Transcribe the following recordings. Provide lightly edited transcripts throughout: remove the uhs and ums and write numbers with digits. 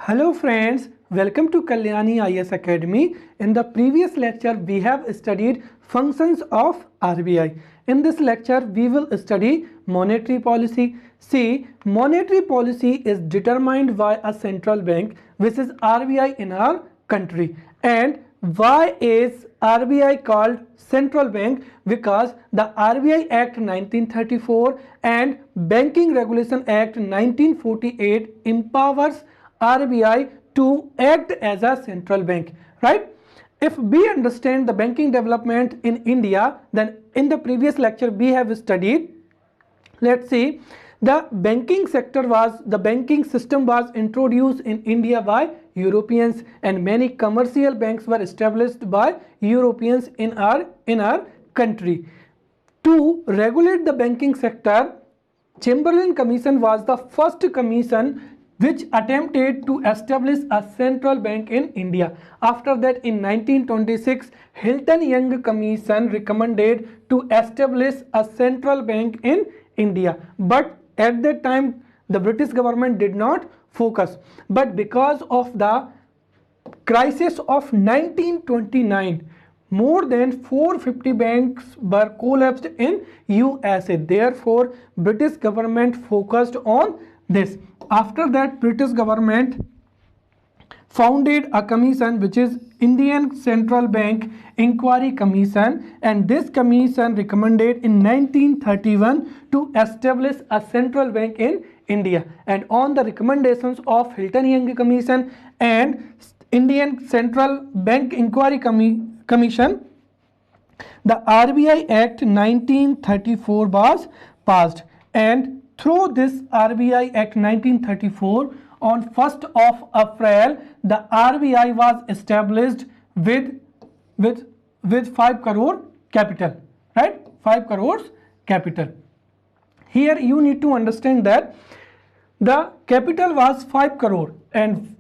Hello friends, welcome to Kalyani IS Academy. In the previous lecture, we have studied functions of RBI. In this lecture, we will study monetary policy. See, monetary policy is determined by a central bank, which is RBI in our country. And why is RBI called central bank? Because the RBI Act 1934 and Banking Regulation Act 1948 empowers RBI to act as a central bank, right? If we understand the banking development in India, then in the previous lecture we have studied, let's see, the banking system was introduced in India by Europeans, and many commercial banks were established by Europeans in our country. To regulate the banking sector, Chamberlain Commission was the first commission which attempted to establish a central bank in India. After that, in 1926, Hilton-Young Commission recommended to establish a central bank in India. But at that time, the British government did not focus. But because of the crisis of 1929, more than 450 banks were collapsed in USA. Therefore, British government focused on this. After that, British government founded a commission which is Indian Central Bank Inquiry Commission, and this commission recommended in 1931 to establish a central bank in India. And on the recommendations of Hilton-Young Commission and Indian Central Bank Inquiry Commission, the RBI Act 1934 was passed, and through this RBI Act 1934, on 1st of April, the RBI was established with 5 crore capital, right? 5 crores capital. Here you need to understand that the capital was 5 crore and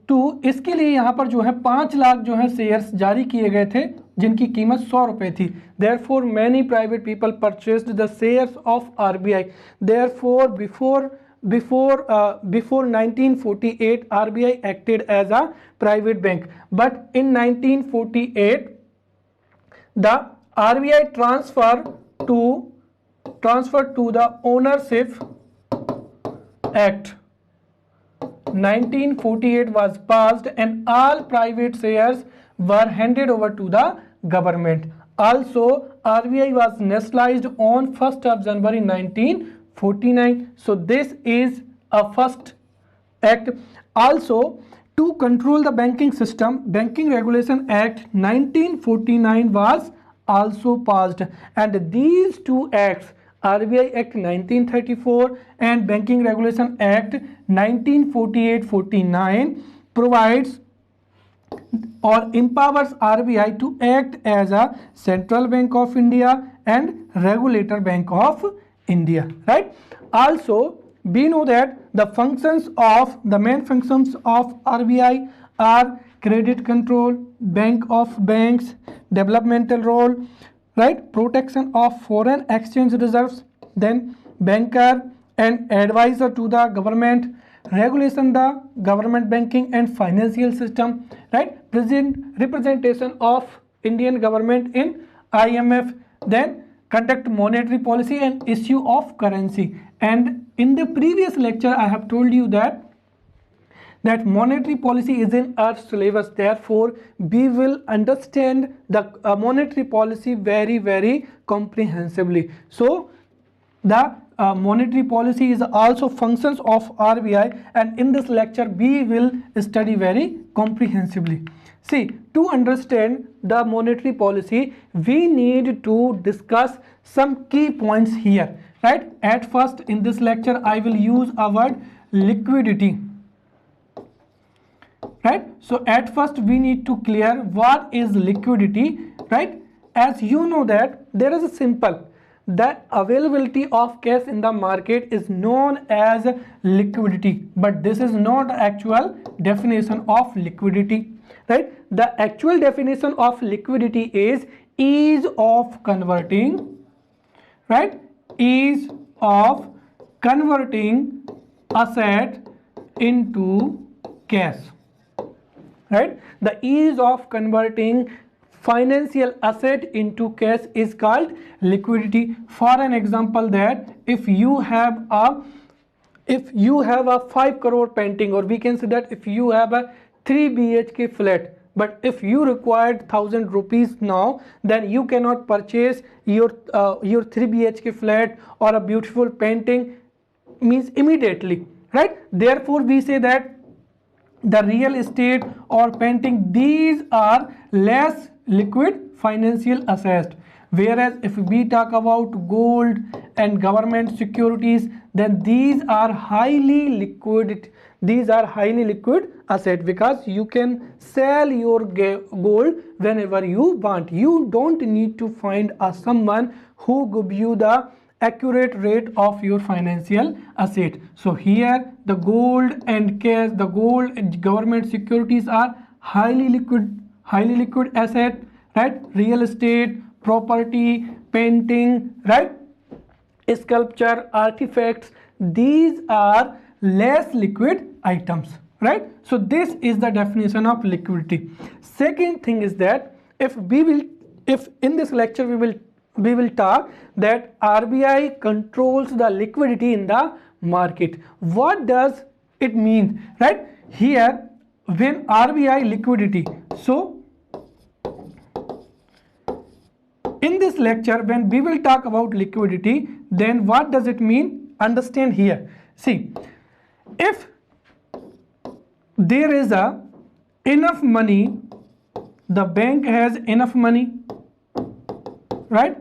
to इसके लिए यहाँ पर जो है 5 लाख जो है shares जारी किए गए थे जिनकी कीमत 100 रुपये थी. Therefore many private people purchased the shares of RBI. Therefore before 1948 RBI acted as a private bank, but in 1948 the RBI transferred to the Ownership Act 1948 was passed, and all private shares were handed over to the government. Also, RBI was nationalized on 1st of January 1949. So this is a first act. Also, to control the banking system, Banking Regulation Act 1949 was also passed, and these two acts, RBI Act 1934 and Banking Regulation Act 1948-49, provides or empowers RBI to act as a Central Bank of India and Regulator Bank of India, right? Also, we know that the main functions of RBI are credit control, bank of banks, developmental role, right, protection of foreign exchange reserves, then banker and advisor to the government, regulation the government banking and financial system, right, representation of Indian government in IMF, then conduct monetary policy and issue of currency. And in the previous lecture I have told you that monetary policy is in our syllabus. Therefore we will understand the monetary policy very comprehensively. So the monetary policy is also functions of RBI, and in this lecture we will study very comprehensively. See, to understand the monetary policy, we need to discuss some key points here, right? At first, in this lecture I will use a word liquidity, right? So at first we need to clear what is liquidity, right? As you know that there is a simple, the availability of cash in the market is known as liquidity, but this is not actual definition of liquidity, right? The actual definition of liquidity is ease of converting, right? Ease of converting asset into cash, right? The ease of converting financial asset into cash is called liquidity. For an example, that if you have a 5 crore painting, or we can say that if you have a 3 BHK flat, but if you required 1000 rupees now, then you cannot purchase your 3 BHK flat or a beautiful painting means immediately, right? Therefore we say that the real estate or painting, these are less liquid financial assets. Whereas if we talk about gold and government securities, then these are highly liquid asset, because you can sell your gold whenever you want. You don't need to find someone who give you the accurate rate of your financial asset. So here the gold and cash, the gold and government securities are highly liquid asset, right? Real estate, property, painting, right? Sculpture, artifacts, these are less liquid items, right? So this is the definition of liquidity. Second thing is that if in this lecture we will talk that RBI controls the liquidity in the market. What does it mean, right? Here when RBI liquidity, so in this lecture when we will talk about liquidity, then what does it mean? Understand here. See, if there is enough money, the bank has enough money, right?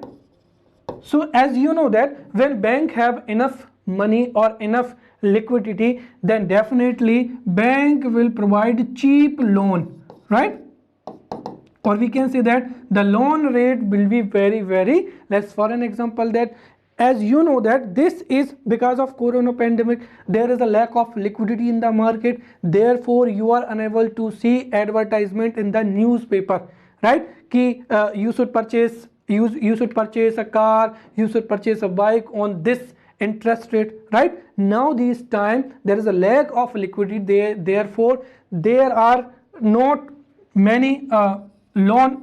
So as you know that when bank have enough money or enough liquidity, then definitely bank will provide cheap loan, right? Or we can say that the loan rate will be very, very less. For an example, that as you know that this is because of corona pandemic, there is a lack of liquidity in the market, therefore you are unable to see advertisement in the newspaper, right? Ki you should purchase a car, you should purchase a bike on this interest rate, right? Now this time there is a lack of liquidity there, therefore there are not many loan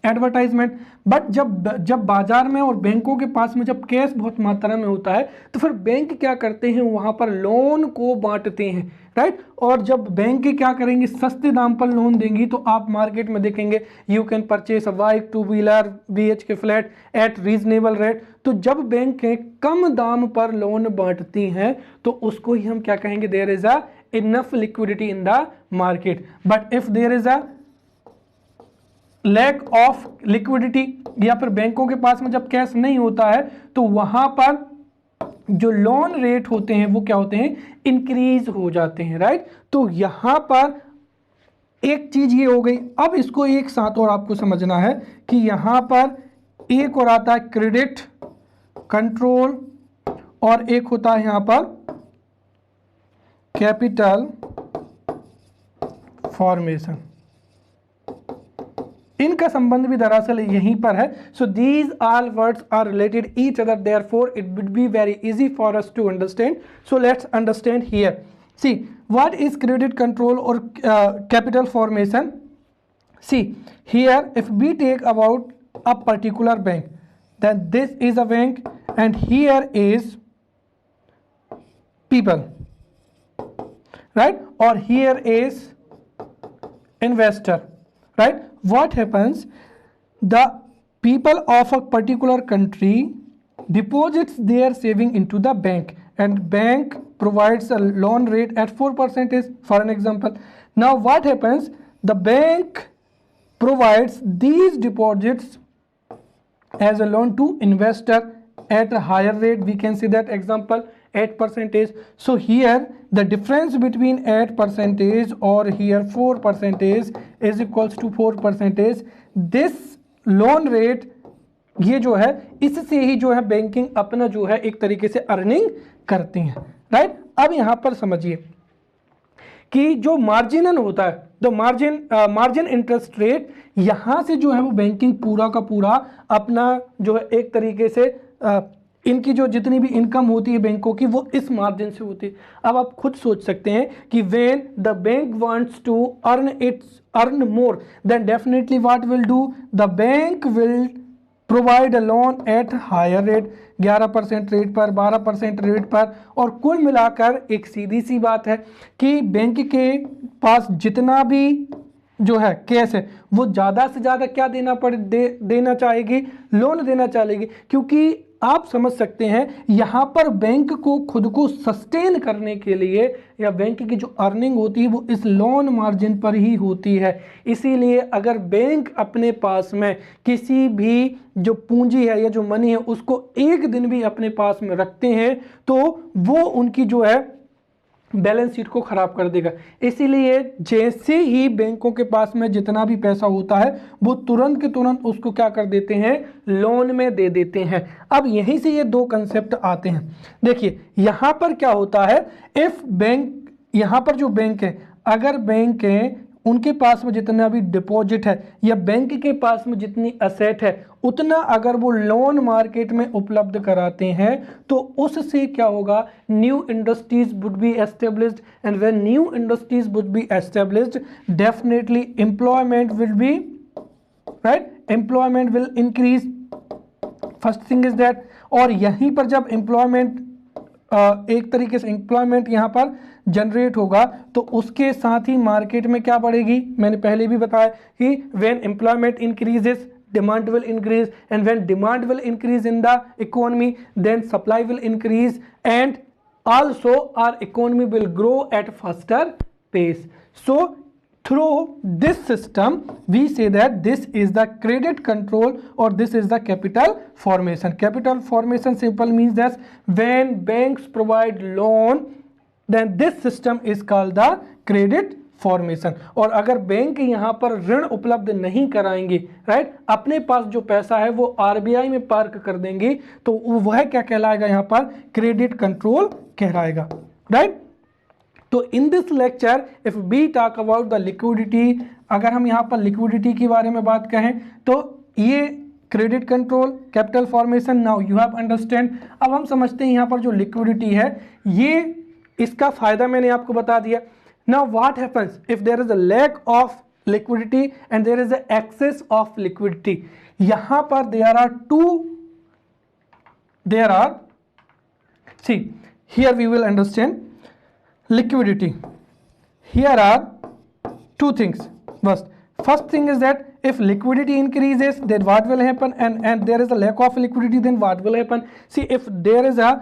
advertisement. But जब बाजार में और बैंकों के पास में जब cash बहुत मात्रा में होता है, तो फिर बैंक क्या करते हैं, वहां पर लोन को बांटते हैं, राइट? और जब बैंक क्या करेंगे, सस्ते दाम पर लोन देंगी, तो आप मार्केट में देखेंगे you can purchase a bike, 2 wheeler, BHK flat eight reasonable rate. तो जब बैंक कम दाम पर लोन बांटती हैं, तो उसको ही हम क्या कहेंगे, there is a enough liquidity in the market. But if there is a lack of liquidity, या फिर बैंकों के पास में जब कैश नहीं होता है, तो वहां पर जो लोन रेट होते हैं वो क्या होते हैं, इंक्रीज हो जाते हैं, राइट? तो यहां पर एक चीज ये हो गई. अब इसको एक साथ और आपको समझना है कि यहां पर एक और आता है क्रेडिट कंट्रोल, और एक होता है यहां पर कैपिटल फॉर्मेशन. इनका संबंध भी दरअसल यहीं पर है. So these all words are related each other, therefore it would be very easy for us to understand. So let's understand here. See what is credit control और capital formation. See here if we take about a particular bank, then this is a bank and here is people, right? Or here is investor, right? What happens, the people of a particular country deposits their saving into the bank, and bank provides a loan rate at 4% for an example. Now what happens, the bank provides these deposits as a loan to investor at a higher rate. We can see that example 8%. So here the difference between 8% or here 4% is equals to 4%. This loan rate, ये जो है, इससे ही जो है banking अपना जो है एक तरीके से अर्निंग करती हैं, राइट? अब यहाँ पर समझिए कि जो मार्जिनल होता है, द मार्जिन इंटरेस्ट रेट, यहाँ से जो है वो बैंकिंग पूरा का पूरा अपना जो है एक तरीके से इनकी जो जितनी भी इनकम होती है बैंकों की वो इस मार्जिन से होती है। अब आप खुद सोच सकते हैं कि when the bank wants to earn more then definitely what will do, the bank will provide a loan at higher rate, 11% rate पर, 12% रेट पर। और कुल मिलाकर एक सीधी सी बात है कि बैंक के पास जितना भी जो है कैश है वो ज़्यादा से ज़्यादा क्या देना चाहेगी, लोन देना चाहेगी। क्योंकि आप समझ सकते हैं यहाँ पर बैंक को खुद को सस्टेन करने के लिए या बैंक की जो अर्निंग होती है वो इस लोन मार्जिन पर ही होती है। इसीलिए अगर बैंक अपने पास में किसी भी जो पूंजी है या जो मनी है उसको एक दिन भी अपने पास में रखते हैं तो वो उनकी जो है बैलेंस शीट को खराब कर देगा। इसीलिए जैसे ही बैंकों के पास में जितना भी पैसा होता है वो तुरंत के तुरंत उसको क्या कर देते हैं, लोन में दे देते हैं। अब यहीं से ये दो कंसेप्ट आते हैं। देखिए यहां पर क्या होता है, इफ बैंक, यहां पर जो बैंक है, अगर बैंक है उनके पास में जितना भी डिपॉजिट है या बैंक के पास में जितनी असेट है उतना अगर वो लोन मार्केट में उपलब्ध कराते हैं तो उससे क्या होगा, new industries would be established and when new industries would be established definitely employment will be right, employment will increase, first thing is that. और यहीं पर जब एम्प्लॉयमेंट एक तरीके से एम्प्लॉयमेंट यहाँ पर जनरेट होगा तो उसके साथ ही मार्केट में क्या बढ़ेगी, मैंने पहले भी बताया कि when employment increases demand will increase and when demand will increase in the economy then supply will increase and also our economy will grow at faster pace. So through this system we say that this is the credit control or this is the capital formation. Capital formation simple means that when banks provide loan then this system is called the credit formation. और अगर bank यहां पर ऋण उपलब्ध नहीं कराएंगे, right, अपने पास जो पैसा है वो आरबीआई में पार्क कर देंगे तो वह क्या कहलाएगा, यहां पर क्रेडिट कंट्रोल कहलाएगा, राइट। तो in this lecture if we talk about the liquidity, अगर हम यहां पर लिक्विडिटी के बारे में बात कहें तो ये credit control, capital formation, now you have understand. अब हम समझते हैं यहां पर जो लिक्विडिटी है ये, इसका फायदा मैंने आपको बता दिया। Now what happens if there is a lack of liquidity and there is an excess of liquidity? यहाँ पर see here we will understand liquidity. Here are two things. First thing is that if liquidity increases then what will happen, and there is a lack of liquidity then what will happen. See, if there is a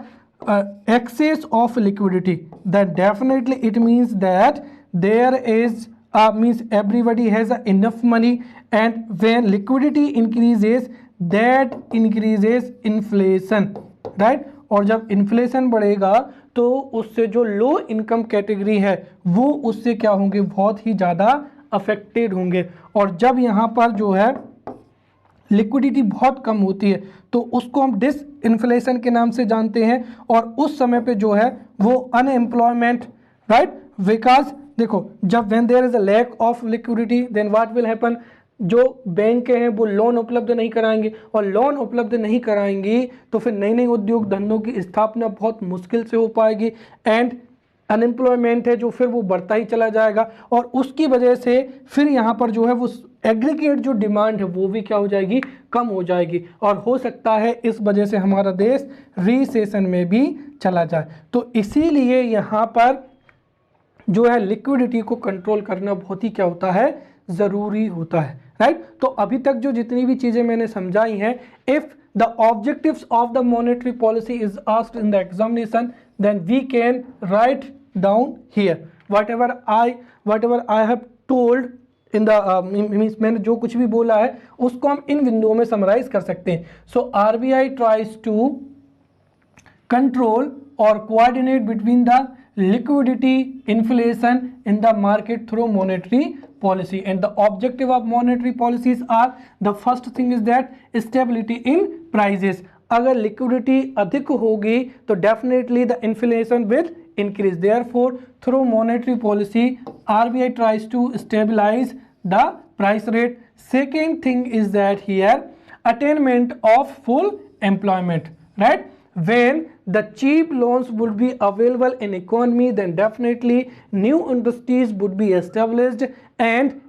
excess of liquidity then definitely it means that there is means everybody has enough money, and when liquidity increases that increases inflation, right। और जब inflation बढ़ेगा तो उससे जो low income category है वो उससे क्या होंगे, बहुत ही ज़्यादा अफेक्टेड होंगे। और जब यहाँ पर जो है लिक्विडिटी बहुत कम होती है तो उसको हम डिस इन्फ्लेशन के नाम से जानते हैं, और उस समय पे जो है वो अनएम्प्लॉयमेंट, राइट, बिकॉज देखो जब when there is a lack of liquidity then what will happen, जो बैंक हैं वो लोन उपलब्ध नहीं कराएंगे, और लोन उपलब्ध नहीं कराएंगी तो फिर नई नई उद्योग धंधों की स्थापना बहुत मुश्किल से हो पाएगी, एंड अनएम्प्लॉयमेंट है जो फिर वो बढ़ता ही चला जाएगा, और उसकी वजह से फिर यहाँ पर जो है वो एग्रीगेट जो डिमांड है वो भी क्या हो जाएगी, कम हो जाएगी, और हो सकता है इस वजह से हमारा देश रिसेशन में भी चला जाए। तो इसीलिए यहाँ पर जो है लिक्विडिटी को कंट्रोल करना बहुत ही क्या होता है, ज़रूरी होता है, राइट। तो अभी तक जो जितनी भी चीज़ें मैंने समझाई हैं, if the objectives of the monetary policy is asked in the examination then we can write down here whatever I have told in the means मैंने जो कुछ भी बोला है उसको हम इन बिंदुओं में समराइज कर सकते हैं। So RBI tries to control or coordinate between the liquidity inflation in the market through monetary policy, and the objective of monetary policies are, the first thing is that stability in prices। अगर liquidity अधिक होगी तो definitely the inflation will increase, therefore through monetary policy RBI tries to stabilise the price rate. Second thing is that here attainment of full employment, right. when the cheap loans would be available in economy, then definitely new industries would be established and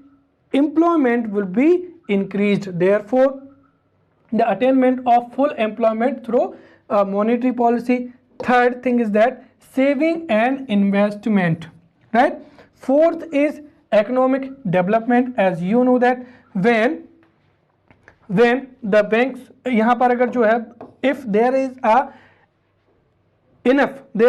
employment will be increased. Therefore, the attainment of full employment through monetary policy. Third thing is that saving and investment, right? Fourth is economic development. As you know that when the banks, यहाँ पर अगर जो है, if there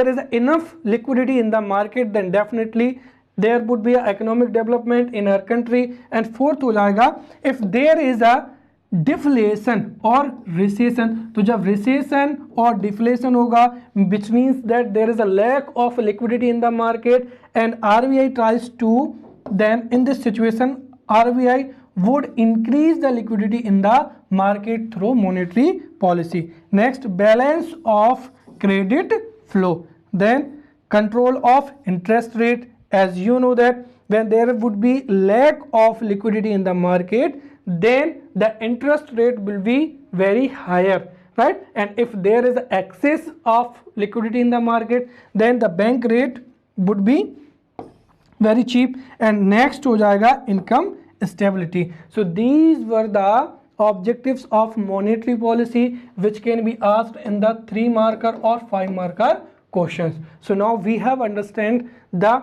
is enough liquidity in the market, then definitely there would be a economic development in our country. And fourth हो जाएगा, if there is a deflation और recession, तो जब रिसेशन और डिफ्लेशन होगा, which means that there is a lack of liquidity in the market and RBI tries to, then in this situation RBI would increase the liquidity in the market through monetary policy. Next, balance of credit flow, then control of interest rate. As you know that when there would be lack of liquidity in the market, then the interest rate will be very higher, right? And if there is excess of liquidity in the market, then the bank rate would be very cheap. And next हो जाएगा income stability. So these were the objectives of monetary policy which can be asked in the 3 marker or 5 marker questions. So now we have understand the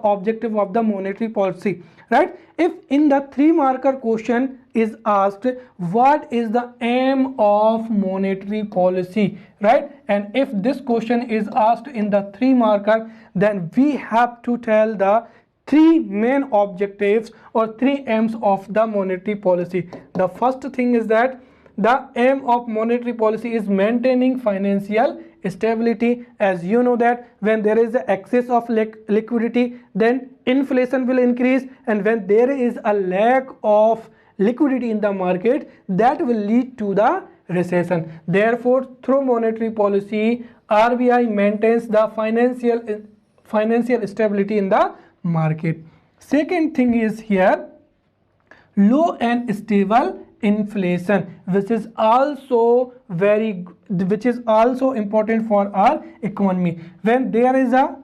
objective of the monetary policy, right? If in the 3 marker question is asked what is the aim of monetary policy, right? And if this question is asked in the 3 marker, then we have to tell the 3 main objectives or 3 aims of the monetary policy. The first thing is that the aim of monetary policy is maintaining financial stability. As you know that when there is an excess of liquidity, then inflation will increase, and when there is a lack of liquidity in the market, that will lead to the recession. Therefore, through monetary policy, RBI maintains the financial stability in the market. Second thing is here, low and stable inflation, which is also important for our economy. When there is a,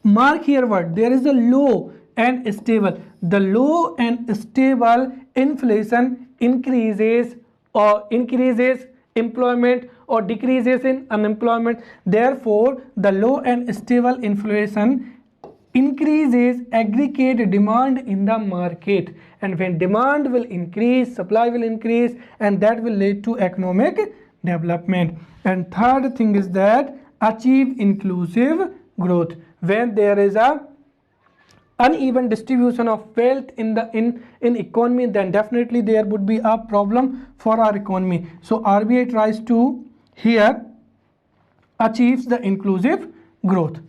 mark here word, there is a low and stable. The low and stable inflation increases employment or decreases in unemployment. Therefore, the low and stable inflation increases aggregate demand in the market, and when demand will increase, supply will increase, and that will lead to economic development. And third thing is that achieve inclusive growth. When there is a uneven distribution of wealth in economy, then definitely there would be a problem for our economy. So RBI tries to here achieves the inclusive growth.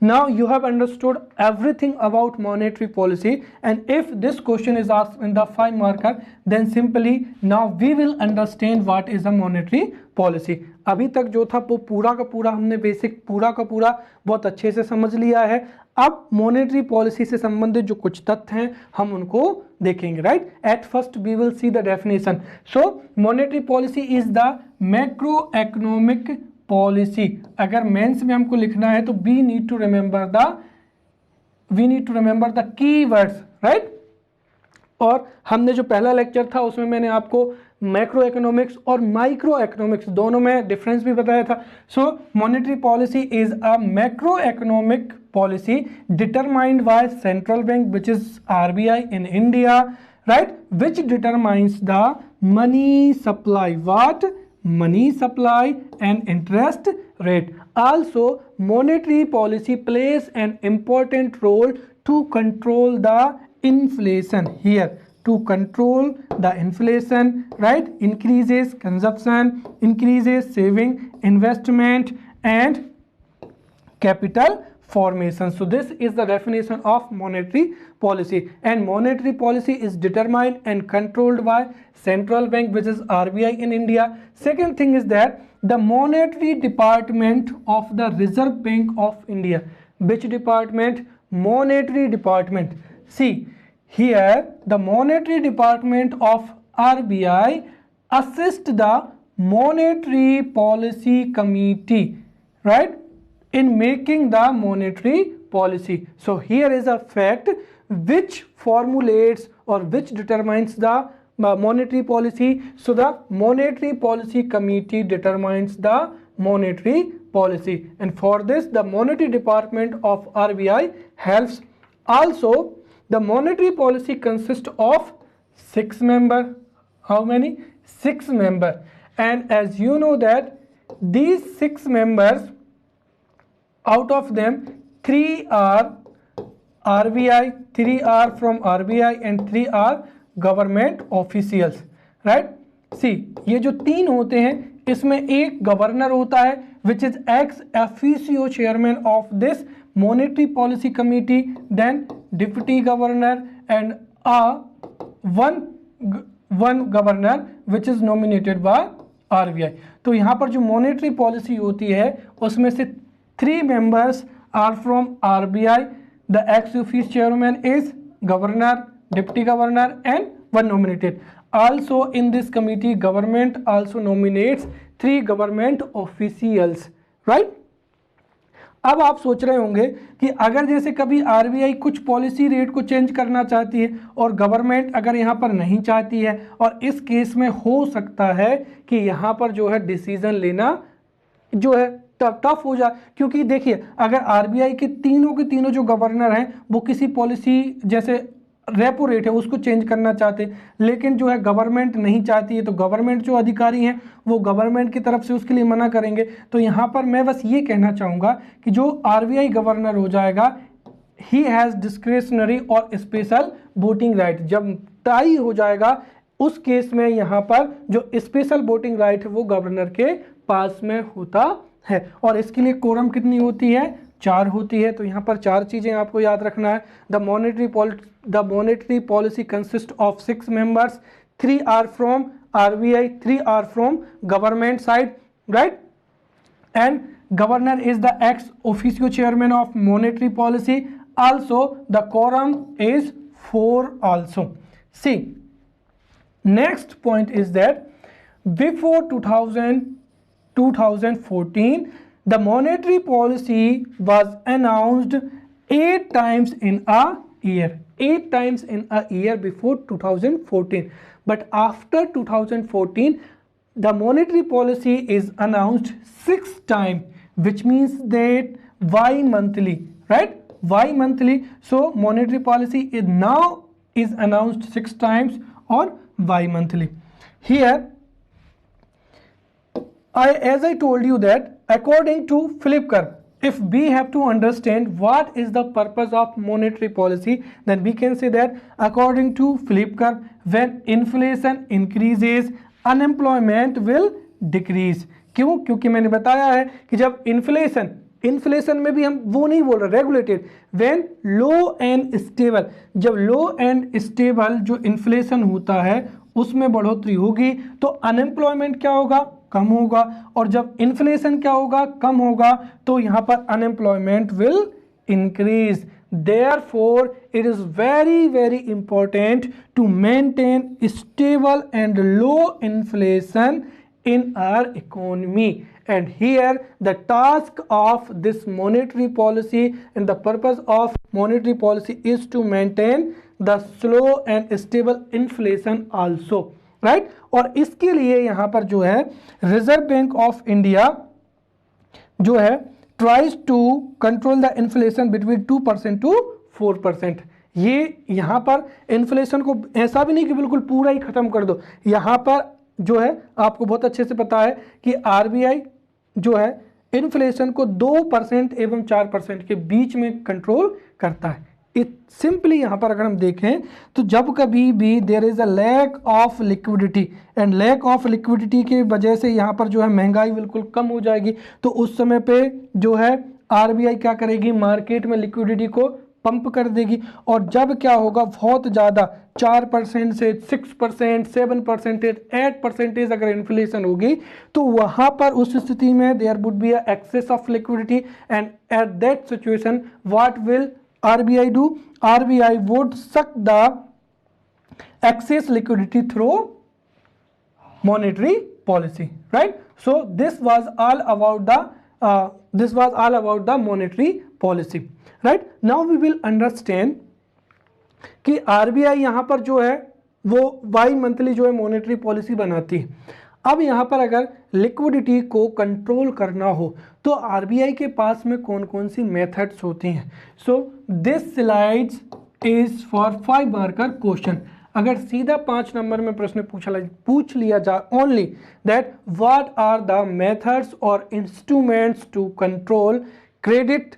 Now you have understood everything about monetary policy, and if this question is asked in the 5 marker, then simply now we will understand what is a monetary policy. अभी तक जो था वो पूरा का पूरा हमने basic पूरा का पूरा बहुत अच्छे से समझ लिया है. अब मॉनेटरी पॉलिसी से संबंधित जो कुछ तथ्य हैं हम उनको देखेंगे, right. At first we will see the definition. So monetary policy is the macro economic policy. अगर मेंस में हमको लिखना है तो we need to remember the keywords, right. और हमने जो पहला लेक्चर था उसमें मैंने आपको मैक्रो इकोनॉमिक्स और माइक्रो इकोनॉमिक्स दोनों में डिफरेंस भी बताया था. So monetary policy is a macro economic policy determined by central bank which is RBI in India, right, which determines the money supply, what, money supply and interest rate. Also, monetary policy plays an important role to control the inflation. Here, to control the inflation, right, increases consumption, increases saving, investment and capital formation. So this is the definition of monetary policy, and monetary policy is determined and controlled by central bank which is RBI in India. Second thing is that the monetary department of the Reserve Bank of India. Which department? Monetary department. See here, the monetary department of RBI assist the monetary policy committee, right, in making the monetary policy. So here is a fact which formulates or which determines the monetary policy. So the monetary policy committee determines the monetary policy, and for this the monetary department of RBI helps. Also the monetary policy consists of 6 members. How many? 6 members. And as you know that these 6 members, out of them 3 are RBI, 3 are from RBI and 3 are government officials, right? See, ये जो 3 होते हैं इसमें एक governor होता है which is ex officio chairman of this monetary policy committee, then deputy governor and one governor which is nominated by RBI. तो यहाँ पर जो मॉनेटरी पॉलिसी होती है उसमें से 3 members are from RBI. The ex officio chairman is governor, deputy governor and one nominated. Also in this committee government also nominates 3 government officials, right? अब आप सोच रहे होंगे कि अगर जैसे कभी आरबीआई कुछ पॉलिसी रेट को चेंज करना चाहती है और गवर्नमेंट अगर यहाँ पर नहीं चाहती है, और इस केस में हो सकता है कि यहाँ पर जो है डिसीजन लेना जो है टफ हो जाए, क्योंकि देखिए अगर आरबीआई के तीनों जो गवर्नर हैं वो किसी पॉलिसी जैसे रेपो रेट है उसको चेंज करना चाहते हैं, लेकिन जो है गवर्नमेंट नहीं चाहती है, तो गवर्नमेंट जो अधिकारी हैं वो गवर्नमेंट की तरफ से उसके लिए मना करेंगे। तो यहाँ पर मैं बस ये कहना चाहूँगा कि जो आरबीआई गवर्नर हो जाएगा ही हैज़ डिस्क्रेशनरी और स्पेशल वोटिंग राइट। जब तय हो जाएगा उस केस में यहाँ पर जो स्पेशल वोटिंग राइट है वो गवर्नर के पास में होता है, और इसके लिए कोरम कितनी होती है? 4 होती है। तो यहाँ पर 4 चीज़ें आपको याद रखना है। The monetary policy consist of 6 members, 3 are from RBI, 3 are from government side, right? And governor is the ex officio chairman of monetary policy. Also the quorum is 4 also. See, next point is that before 2014 the monetary policy was announced 8 times in a year, 8 times in a year before 2014. But after 2014 the monetary policy is announced 6 times, which means that bi-monthly, right? Bi-monthly. So monetary policy is now announced 6 times or bi-monthly. Here as I told you that according to Philip Kerr, if we have to understand what is the purpose of monetary policy, then we can say that according to Philip Kerr, when inflation increases, unemployment will decrease. क्यों? क्योंकि मैंने बताया है कि जब inflation में भी हम वो नहीं बोल रहे regulated, when low and stable, जब लो एंड स्टेबल जो इन्फ्लेशन होता है उसमें बढ़ोतरी होगी तो अनएम्प्लॉयमेंट क्या होगा? कम होगा, और जब इन्फ्लेशन क्या होगा? कम होगा, तो यहाँ पर unemployment will increase. Therefore it is very important to maintain stable and low inflation in our economy. And here the task of this monetary policy and the purpose of monetary policy is to maintain the slow and stable inflation also, right? और इसके लिए यहाँ पर जो है reserve bank of India जो है tries to control the inflation between 2% to 4%. ये यहाँ पर इन्फ्लेशन को ऐसा भी नहीं कि बिल्कुल पूरा ही खत्म कर दो, यहाँ पर जो है आपको बहुत अच्छे से पता है कि आरबीआई जो है इन्फ्लेशन को 2% एवं 4% के बीच में कंट्रोल करता है। इट सिंपली यहाँ पर अगर हम देखें तो जब कभी भी there is a lack of liquidity, and lack of liquidity की वजह से यहाँ पर जो है महंगाई बिल्कुल कम हो जाएगी, तो उस समय पे जो है आरबीआई क्या करेगी? मार्केट में लिक्विडिटी को पंप कर देगी, और जब क्या होगा बहुत ज़्यादा 4% से 6%, 7%, 8% अगर इन्फ्लेशन होगी तो वहाँ पर उस स्थिति में there would be a excess of liquidity, and at that situation what will RBI do? RBI would suck the excess liquidity through monetary policy, right? So this was all about the monetary policy, right? Now we will understand कि RBI यहाँ पर जो है वो by monthly जो है monetary policy बनाती है। अब यहाँ पर अगर लिक्विडिटी को कंट्रोल करना हो तो RBI के पास में कौन कौन सी मेथड्स होती हैं। So this slides is for 5 marker question. अगर सीधा 5 नंबर में प्रश्न पूछ लिया जाए only that what are the methods और instruments to control credit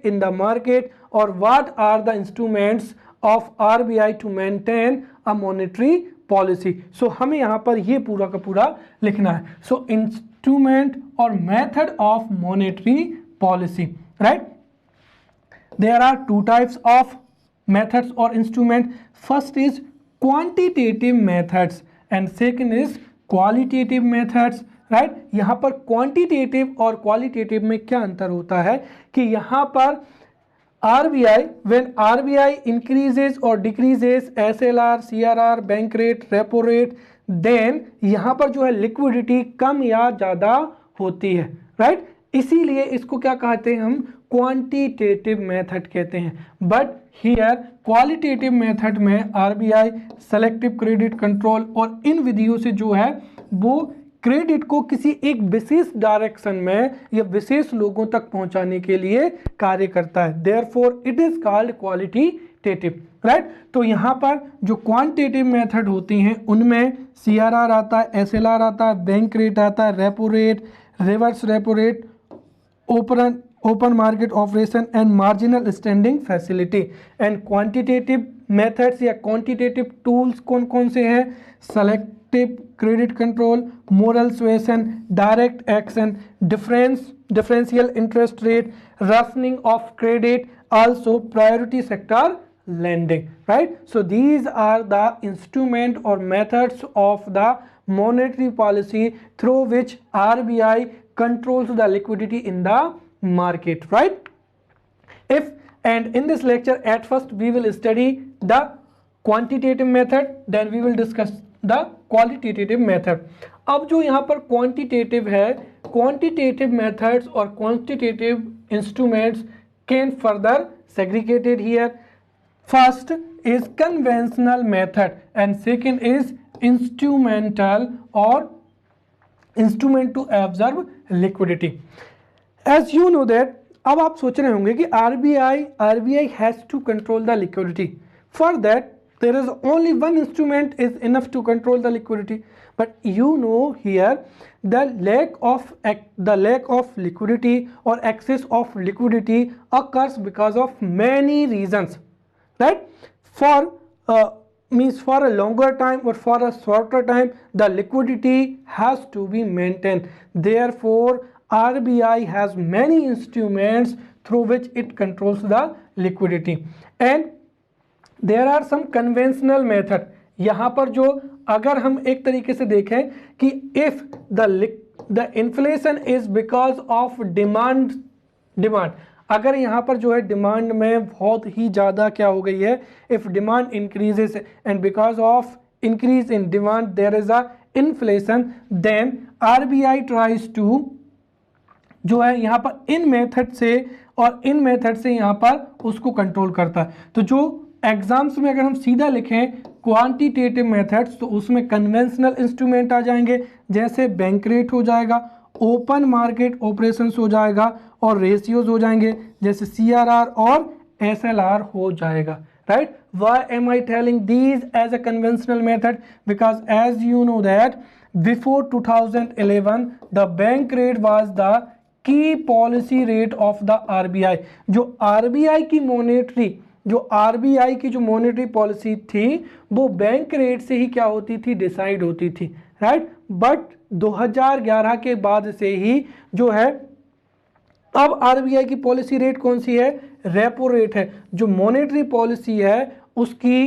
in the market और what are the instruments of RBI to maintain a monetary policy. So हमें यहाँ पर ये पूरा का पूरा लिखना है। सो इंस्ट्रूमेंट और method of monetary policy, right? There are 2 types of methods or instrument. First is quantitative methods and second is qualitative methods, right? यहाँ पर quantitative और qualitative में क्या अंतर होता है कि यहाँ पर RBI, when RBI increases or decreases SLR, CRR, bank rate, repo rate, then यहाँ पर जो है liquidity कम या ज़्यादा होती है, right? इसीलिए इसको क्या कहते हैं हम क्वांटिटेटिव मेथड कहते हैं। बट हियर क्वालिटेटिव मेथड में RBI सेलेक्टिव क्रेडिट कंट्रोल और इन विधियों से जो है वो क्रेडिट को किसी एक विशेष डायरेक्शन में या विशेष लोगों तक पहुंचाने के लिए कार्य करता है। Therefore it is called qualitative, right? तो यहाँ पर जो क्वांटिटेटिव मेथड होती हैं उनमें CRR आता है, SLR आता है, बैंक रेट आता है, repo rate, reverse repo rate, open market operation and marginal standing facility. And quantitative methods या क्वांटिटेटिव टूल्स कौन कौन से हैं? Selective credit control, moral suasion, direct action, differential interest rate, rationing of credit, also priority sector lending, right? So these are the instrument or methods of the monetary policy through which RBI controls the liquidity in the market, right? And in this lecture at first we will study the quantitative method, then we will discuss the qualitative method. अब जो यहाँ पर quantitative है, quantitative methods or quantitative instruments can further segregated here. First is conventional method and second is instrumental or instrument to observe liquidity. As you know that, अब आप सोच रहे होंगे कि RBI has to control the liquidity. For that there is only one instrument is enough to control the liquidity. But you know here the lack of liquidity or excess of liquidity occurs because of many reasons. Right? For a longer time or for a shorter time the liquidity has to be maintained. Therefore RBI has many instruments through which it controls the liquidity. And there are some conventional method. यहाँ पर जो अगर हम एक तरीके से देखें कि if the inflation is because of demand, अगर यहाँ पर जो है डिमांड में बहुत ही ज़्यादा क्या हो गई है, if demand increases and because of increase in demand there is a inflation, then RBI tries to जो है यहाँ पर इन मेथड से यहाँ पर उसको कंट्रोल करता है। तो जो एग्जाम्स में अगर हम सीधा लिखें क्वांटिटेटिव मेथड्स तो उसमें कन्वेंशनल इंस्ट्रूमेंट आ जाएंगे, जैसे बैंक रेट हो जाएगा, ओपन मार्केट ऑपरेशंस हो जाएगा और रेशियोज हो जाएंगे जैसे CRR और SLR हो जाएगा, right? Why am I telling these as a conventional method? Because as you know that before 2011 the bank rate was the key policy rate of the RBI. जो RBI की जो monetary policy थी वो bank rate से ही क्या होती थी, decide होती थी, राइट? बट 2011 के बाद से ही जो है अब RBI की पॉलिसी रेट कौन सी है? रेपो रेट है। जो मॉनेटरी पॉलिसी है उसकी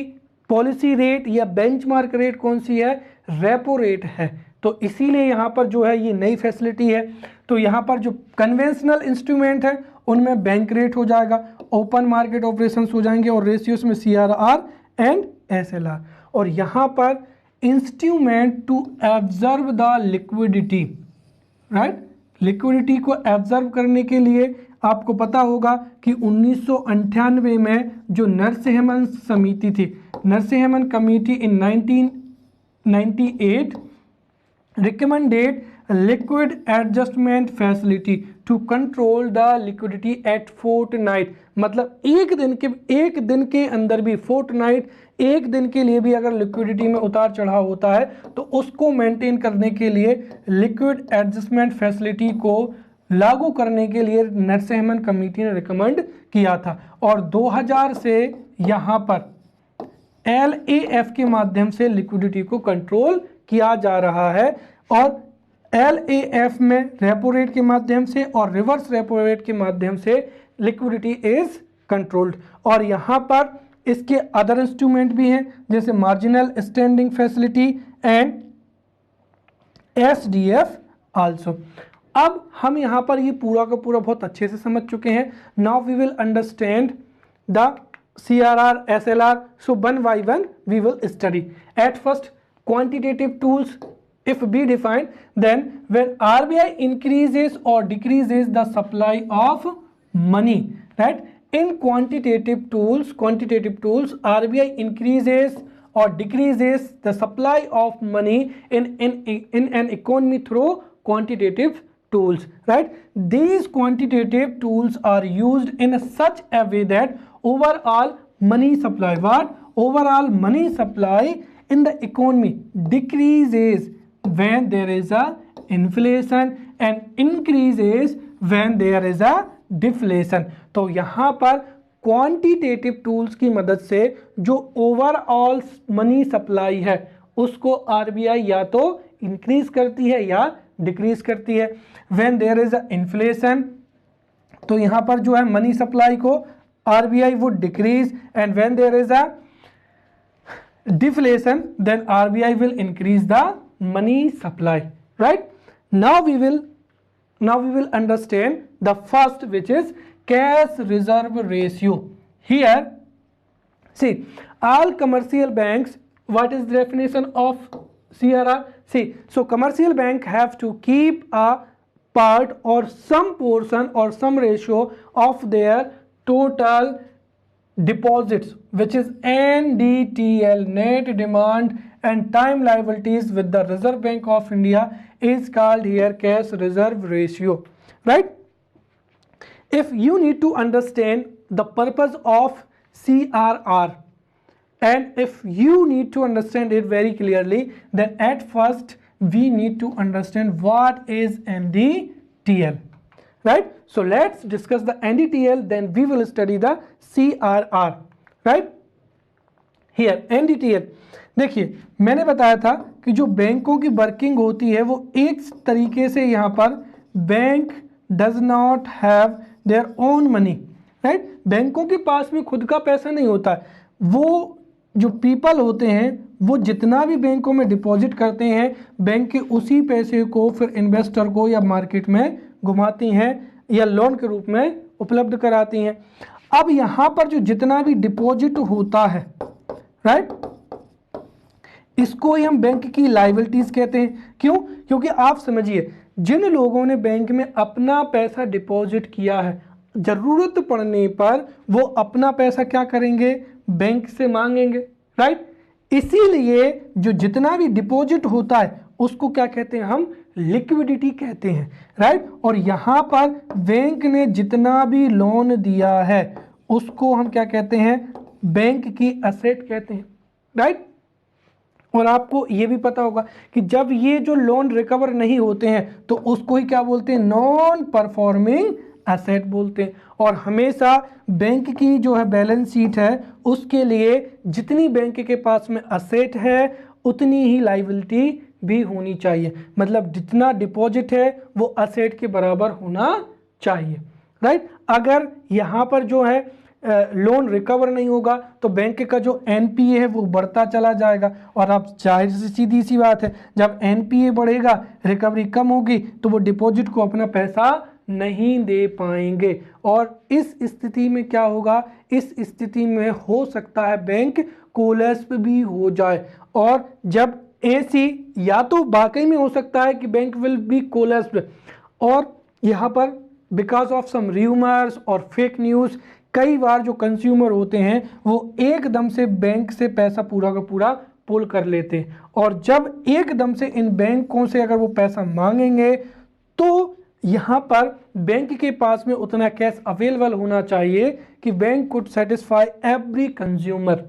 पॉलिसी रेट या बेंचमार्क रेट कौन सी है? रेपो रेट है। तो इसीलिए यहाँ पर जो है ये नई फैसिलिटी है। तो यहाँ पर जो कन्वेंशनल इंस्ट्रूमेंट है उनमें बैंक रेट हो जाएगा, ओपन मार्केट ऑपरेशंस हो जाएंगे और रेशियोज में CRR एंड SLR। और यहाँ पर instrument to absorb the liquidity, right. Liquidity को एब्जर्व करने के लिए आपको पता होगा कि 1998 में जो नरसिम्हन समिति थी, Narasimhan committee in 1998 recommended liquid adjustment facility to control the liquidity at fortnight, मतलब एक दिन के अंदर भी fortnight, एक दिन के लिए भी अगर लिक्विडिटी में उतार चढ़ाव होता है तो उसको मेंटेन करने के लिए लिक्विड एडजस्टमेंट फैसिलिटी को लागू करने के लिए नरसिम्हन कमेटी ने रिकमेंड किया था। और 2000 से यहाँ पर LAF के माध्यम से लिक्विडिटी को कंट्रोल किया जा रहा है, और LAF में रेपो रेट के माध्यम से और रिवर्स रेपो रेट के माध्यम से लिक्विडिटी इज कंट्रोल्ड। और यहाँ पर इसके अदर इंस्ट्रूमेंट भी हैं जैसे marginal standing facility and SDF also. अब हम यहाँ पर ये पूरा का पूरा बहुत अच्छे से समझ चुके हैं। Now we will understand the CRR, SLR. So one by one we will study. At first, quantitative tools, if be defined, then when RBI increases or decreases the supply of money, right? In quantitative tools, RBI increases or decreases the supply of money in an economy through quantitative tools, right? These quantitative tools are used in such a way that overall money supply, overall money supply in the economy decreases when there is a inflation and increases when there is a deflation. तो यहाँ पर quantitative tools की मदद से जो overall money supply है उसको RBI या तो इंक्रीज करती है या डिक्रीज करती है। when there is a inflation, तो यहाँ पर जो है मनी सप्लाई को RBI would decrease, and when there is a deflation then RBI will increase the money supply, right? Now we will understand the first, which is cash reserve ratio. Here see, all commercial banks, what is the definition of CRR? See, so commercial bank have to keep a part or some portion or some ratio of their total deposits, which is NDTL, net demand and time liabilities, with the Reserve Bank of India, is called here cash reserve ratio, right? If you need to understand the purpose of CRR, and if you need to understand it very clearly, then at first we need to understand what is NDTL, right? So let's discuss the NDTL, then we will study the CRR, right? Here NDTL, देखिए मैंने बताया था कि जो बैंकों की working होती है वो एक तरीके से यहाँ पर bank does not have their own money, right? बैंकों के पास में खुद का पैसा नहीं होता है। वो जो पीपल होते हैं वो जितना भी बैंकों में डिपॉजिट करते हैं, बैंक के उसी पैसे को फिर इन्वेस्टर को या मार्केट में घुमाती हैं या लोन के रूप में उपलब्ध कराती हैं। अब यहाँ पर जो जितना भी डिपॉजिट होता है, राइट, इसको ही हम बैंक की लायबिलिटीज कहते हैं। क्यों? क्योंकि आप समझिए, जिन लोगों ने बैंक में अपना पैसा डिपॉजिट किया है, जरूरत पड़ने पर वो अपना पैसा क्या करेंगे? बैंक से मांगेंगे, राइट? इसीलिए जो जितना भी डिपॉजिट होता है उसको क्या कहते हैं? हम लिक्विडिटी कहते हैं, राइट? और यहाँ पर बैंक ने जितना भी लोन दिया है उसको हम क्या कहते हैं? बैंक की एसेट कहते हैं, राइट? और आपको ये भी पता होगा कि जब ये जो लोन रिकवर नहीं होते हैं तो उसको ही क्या बोलते हैं? नॉन परफॉर्मिंग एसेट बोलते हैं। और हमेशा बैंक की जो है बैलेंस शीट है उसके लिए जितनी बैंक के पास में एसेट है उतनी ही लायबिलिटी भी होनी चाहिए। मतलब जितना डिपॉजिट है वो एसेट के बराबर होना चाहिए, राइट? अगर यहाँ पर जो है लोन रिकवर नहीं होगा तो बैंक का जो एनपीए है वो बढ़ता चला जाएगा। और अब जाहिर सी सीधी सी बात है, जब एनपीए बढ़ेगा, रिकवरी कम होगी, तो वो डिपॉजिट को अपना पैसा नहीं दे पाएंगे। और इस स्थिति में क्या होगा? इस स्थिति में हो सकता है बैंक कोलैप्स भी हो जाए। और जब AC या तो वाकई में हो सकता है कि बैंक विल बी कोलैप्स्ड, और यहाँ पर बिकॉज ऑफ सम र्यूमर्स और फेक न्यूज़ कई बार जो कंज्यूमर होते हैं वो एकदम से बैंक से पैसा पूरा का पूरा पुल कर लेते हैं, और जब एकदम से इन बैंकों से अगर वो पैसा मांगेंगे तो यहाँ पर बैंक के पास में उतना कैश अवेलेबल होना चाहिए कि bank could satisfy every consumer,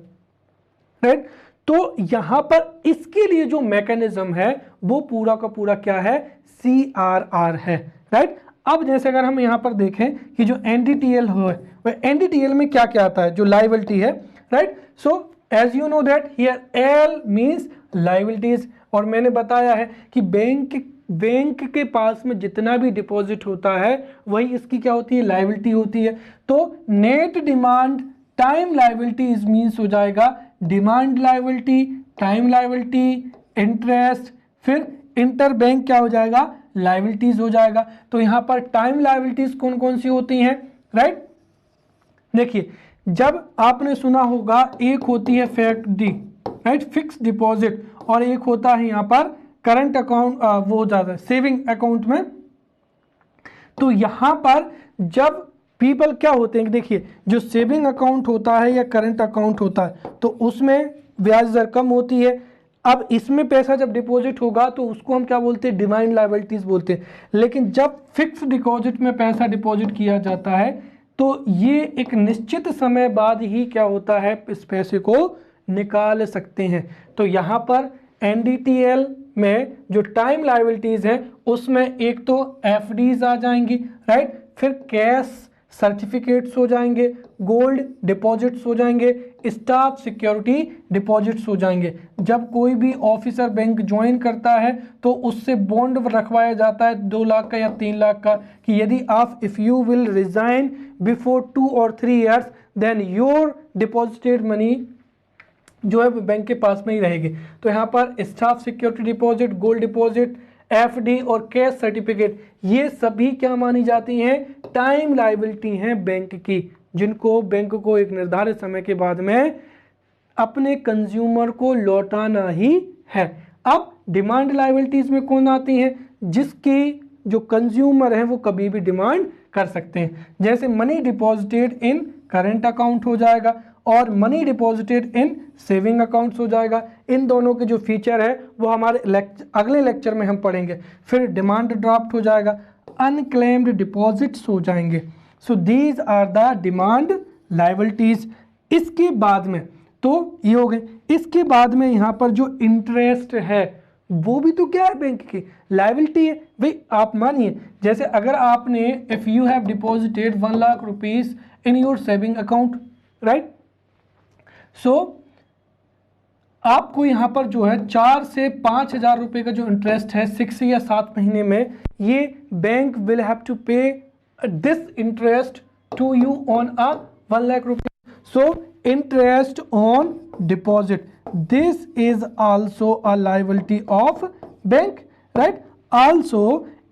right. तो यहाँ पर इसके लिए जो मैकेनिज्म है वो पूरा का पूरा क्या है, CRR है, राइट। अब जैसे अगर हम यहाँ पर देखें कि जो NDTL हो वह NDTL में क्या क्या आता है, जो लाइबिलिटी है, राइट। So as you know that here L means liabilities, और मैंने बताया है कि बैंक के पास में जितना भी डिपॉजिट होता है वही इसकी क्या होती है, लाइबिलिटी होती है। तो net demand time liabilities means हो जाएगा demand liability, time liability, interest, फिर इंटर बैंक क्या हो जाएगा, लाइबिलिटीज हो जाएगा। तो यहाँ पर टाइम लाइबिलिटीज कौन कौन सी होती हैं, राइट। देखिए जब आपने सुना होगा एक होती है FD, राइट, फिक्स डिपॉजिट, और एक होता है यहाँ पर करंट अकाउंट, वो हो जाता है सेविंग अकाउंट में। तो यहाँ पर जब पीपल क्या होते हैं, देखिए जो सेविंग अकाउंट होता है या करंट अकाउंट होता है तो उसमें ब्याज दर कम होती है। अब इसमें पैसा जब डिपॉजिट होगा तो उसको हम क्या बोलते हैं, डिमांड लायबिलिटीज बोलते हैं। लेकिन जब फिक्स डिपॉजिट में पैसा डिपॉजिट किया जाता है तो ये एक निश्चित समय बाद ही क्या होता है, इस पैसे को निकाल सकते हैं। तो यहाँ पर NDTL में जो टाइम लायबिलिटीज है उसमें एक तो FDs आ जाएंगी, राइट, फिर कैश सर्टिफिकेट्स हो जाएंगे, गोल्ड डिपॉजिट्स हो जाएंगे, स्टाफ सिक्योरिटी डिपॉजिट्स हो जाएंगे। जब कोई भी ऑफिसर बैंक ज्वाइन करता है तो उससे बॉन्ड रखवाया जाता है 2 लाख का या 3 लाख का कि यदि आप if you will resign before 2 और 3 years then your deposited money जो है बैंक के पास में ही रहेगी। तो यहाँ पर staff security deposit, gold deposit, FD और कैश सर्टिफिकेट, ये सभी क्या मानी जाती हैं, टाइम लायबिलिटी हैं बैंक की, जिनको बैंक को एक निर्धारित समय के बाद में अपने कंज्यूमर को लौटाना ही है। अब डिमांड लायबिलिटीज में कौन आती हैं, जिसकी जो कंज्यूमर है वो कभी भी डिमांड कर सकते हैं। जैसे money deposited in current account हो जाएगा और money deposited in saving accounts हो जाएगा। इन दोनों के जो फीचर है वो हमारे अगले लेक्चर में हम पढ़ेंगे। फिर डिमांड ड्राफ्ट हो जाएगा, अनक्लेम्ड डिपॉजिट्स हो जाएंगे। So these are the demand liabilities. इसके बाद में तो ये हो गए, इसके बाद में यहाँ पर जो इंटरेस्ट है वो भी तो क्या है, बैंक की लायबिलिटी है। भाई आप मानिए जैसे अगर आपने if you have deposited 1 lakh rupees in your saving account, right, so आपको यहाँ पर जो है 4 से 5 हजार रुपये का जो इंटरेस्ट है 6 या 7 महीने में, ये bank will have to pay this interest to you on a 1 lakh rupees. So interest on deposit, this is also a liability of bank, right? Also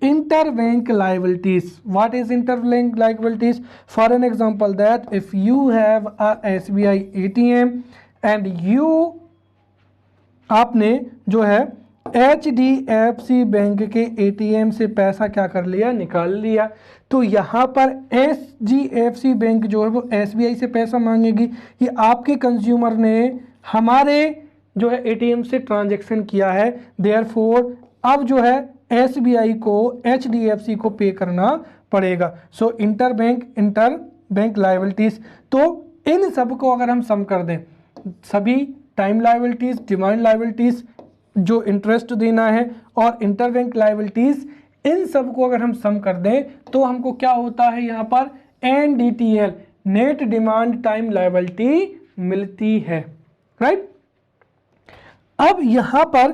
interbank liabilities. What is interbank liabilities? For an example, that if you have a SBI ATM and you आपने जो है HDFC bank के ATM से पैसा क्या कर लिया, निकाल लिया, तो यहाँ पर HDFC बैंक जो है वो SBI से पैसा मांगेगी कि आपके कंज्यूमर ने हमारे जो है ATM से ट्रांजैक्शन किया है, देयरफॉर अब जो है SBI को HDFC को पे करना पड़ेगा। सो इंटर बैंक लायबिलिटीज। तो इन सब को अगर हम सम कर दें, सभी टाइम लायबिलिटीज, डिमांड लायबिलिटीज, जो इंटरेस्ट देना है और इंटरबैंक लायबिलिटीज, इन सब को अगर हम सम कर दें तो हमको क्या होता है, यहाँ पर NDTL net demand time liability मिलती है, राइट। अब यहाँ पर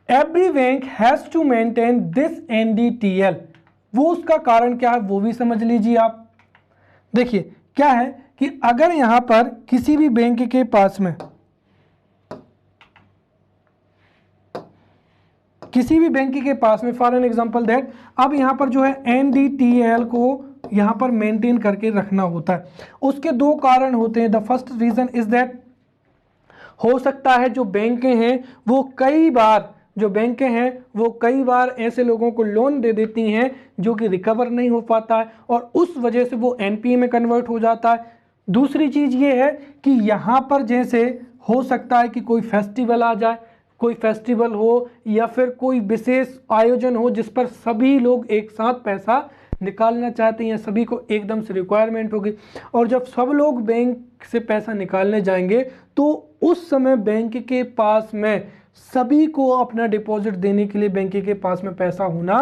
every bank has to maintain this NDTL। वो उसका कारण क्या है वो भी समझ लीजिए आप। देखिए क्या है कि अगर यहाँ पर किसी भी बैंक के पास में फॉर एन एग्जांपल दैट अब यहाँ पर जो है NDTL को यहाँ पर मेंटेन करके रखना होता है। उसके 2 कारण होते हैं। The first reason is that हो सकता है जो बैंकें हैं वो कई बार ऐसे लोगों को लोन दे देती हैं जो कि रिकवर नहीं हो पाता है और उस वजह से वो एनपीए में कन्वर्ट हो जाता है। दूसरी चीज़ ये है कि यहाँ पर जैसे हो सकता है कि कोई फेस्टिवल आ जाए, कोई फेस्टिवल हो या फिर कोई विशेष आयोजन हो जिस पर सभी लोग एक साथ पैसा निकालना चाहते हैं, सभी को एकदम से रिक्वायरमेंट होगी और जब सब लोग बैंक से पैसा निकालने जाएंगे तो उस समय बैंक के पास में सभी को अपना डिपॉजिट देने के लिए बैंक के पास में पैसा होना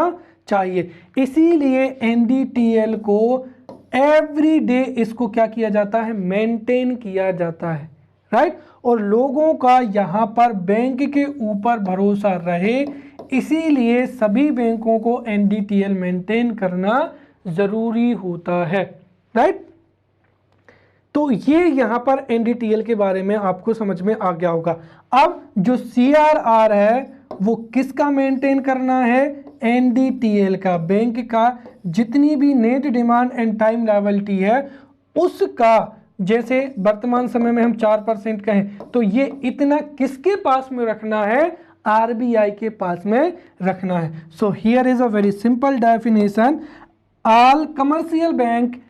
चाहिए। इसीलिए एनडीटीएल को एवरी डे इसको क्या किया जाता है, मेंटेन किया जाता है, राइट। और लोगों का यहाँ पर बैंक के ऊपर भरोसा रहे, इसीलिए सभी बैंकों को एनडीटीएल मेंटेन करना जरूरी होता है, राइट। तो ये यहाँ पर एनडीटीएल के बारे में आपको समझ में आ गया होगा। अब जो सीआरआर है वो किसका मेंटेन करना है, एनडीटीएल का, बैंक का जितनी भी net demand and time liability है उसका, जैसे वर्तमान समय में हम 4% कहें तो ये इतना किसके पास में रखना है, आरबीआई के पास में रखना है। So here is a very simple definition, all commercial bank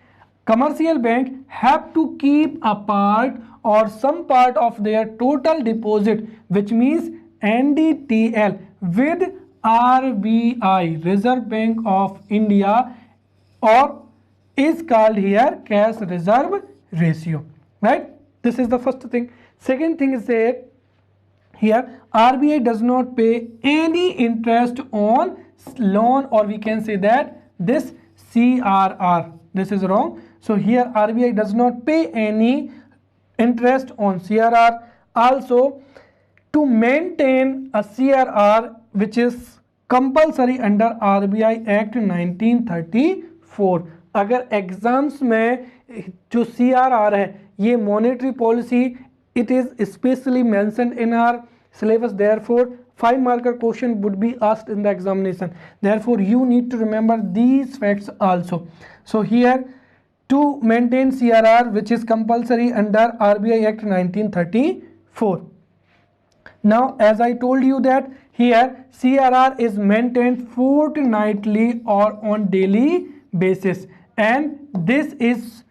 have to keep a part or some part of their total deposit, which means NDTL, with RBI, Reserve Bank of India, or is called here cash reserve ratio, right? This is the first thing. Second thing is that here RBI does not pay any interest on loan, or we can say that this CRR. This is wrong. So here RBI does not pay any interest on CRR. Also, to maintain a CRR which is compulsory under RBI Act 1934, अगर exams में जो CRR है ये monetary policy, it is specially mentioned in our syllabus, therefore 5 marker question would be asked in the examination, therefore you need to remember these facts also. So here, to maintain CRR which is compulsory under RBI Act 1934. Now as I told you that here CRR is maintained fortnightly or on daily basis, and this is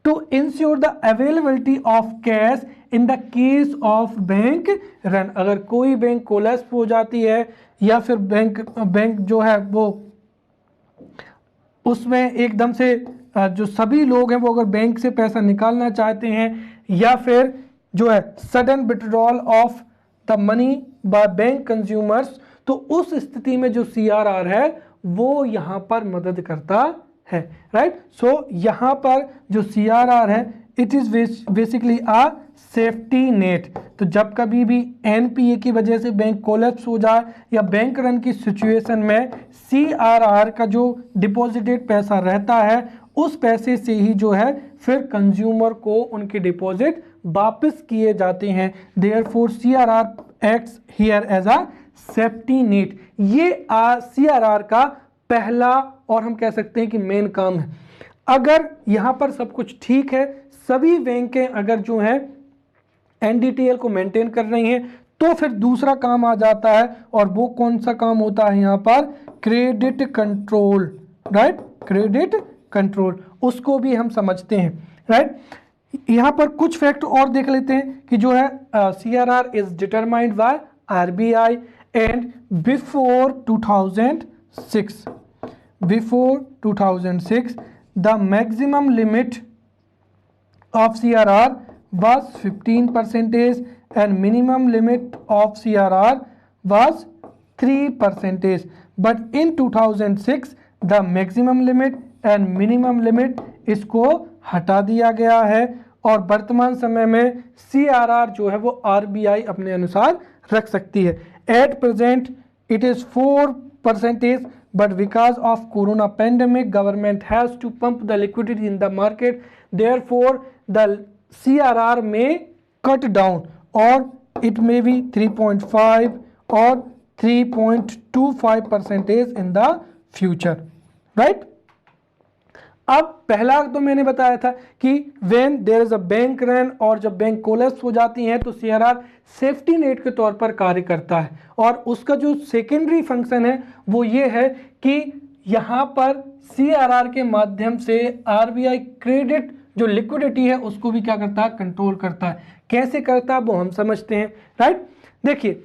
to ensure the availability of cash in the case of bank run. अगर कोई bank collapse हो जाती है या फिर bank जो है वो उसमें एकदम से जो सभी लोग हैं वो अगर बैंक से पैसा निकालना चाहते हैं या फिर जो है sudden withdrawal of the money by bank consumers, तो उस स्थिति में जो सीआरआर है वो यहाँ पर मदद करता है, राइट। सो यहाँ पर जो सीआरआर है it is basically a safety net. तो जब कभी भी एनपीए की वजह से बैंक कोलैप्स हो जाए या बैंक रन की सिचुएशन में सीआरआर का जो डिपॉजिटेड पैसा रहता है उस पैसे से ही जो है फिर कंज्यूमर को उनके डिपॉजिट वापस किए जाते हैं। Therefore CRR acts here as a safety net. ये सीआरआर का पहला और हम कह सकते हैं कि मेन काम है। अगर यहाँ पर सब कुछ ठीक है, सभी बैंकें अगर जो है एनडीटीएल को मेंटेन कर रही हैं, तो फिर दूसरा काम आ जाता है और वो कौन सा काम होता है यहाँ पर, credit control, right. Credit control उसको भी हम समझते हैं, राइट। यहाँ पर कुछ फैक्ट और देख लेते हैं कि जो है CRR is determined by RBI and before 2006 the maximum limit of CRR was 15% and minimum limit of CRR was 3%, but in 2006 the maximum limit and minimum limit इसको हटा दिया गया है और वर्तमान समय में CRR जो है वो RBI अपने अनुसार रख सकती है। At present it is 4%, but because of corona pandemic government has to pump the liquidity in the market, therefore the CRR may cut down or it may be 3.5 or 3.25% in the future, right। अब पहला तो मैंने बताया था कि when there is a bank run, और जब bank collapse हो जाती हैं तो सीआरआर सेफ्टी नेट के तौर पर कार्य करता है। और उसका जो सेकेंडरी फंक्शन है वो ये है कि यहाँ पर सीआरआर के माध्यम से आरबीआई क्रेडिट जो लिक्विडिटी है उसको भी क्या करता है, कंट्रोल करता है। कैसे करता है वो हम समझते हैं, राइट। देखिए,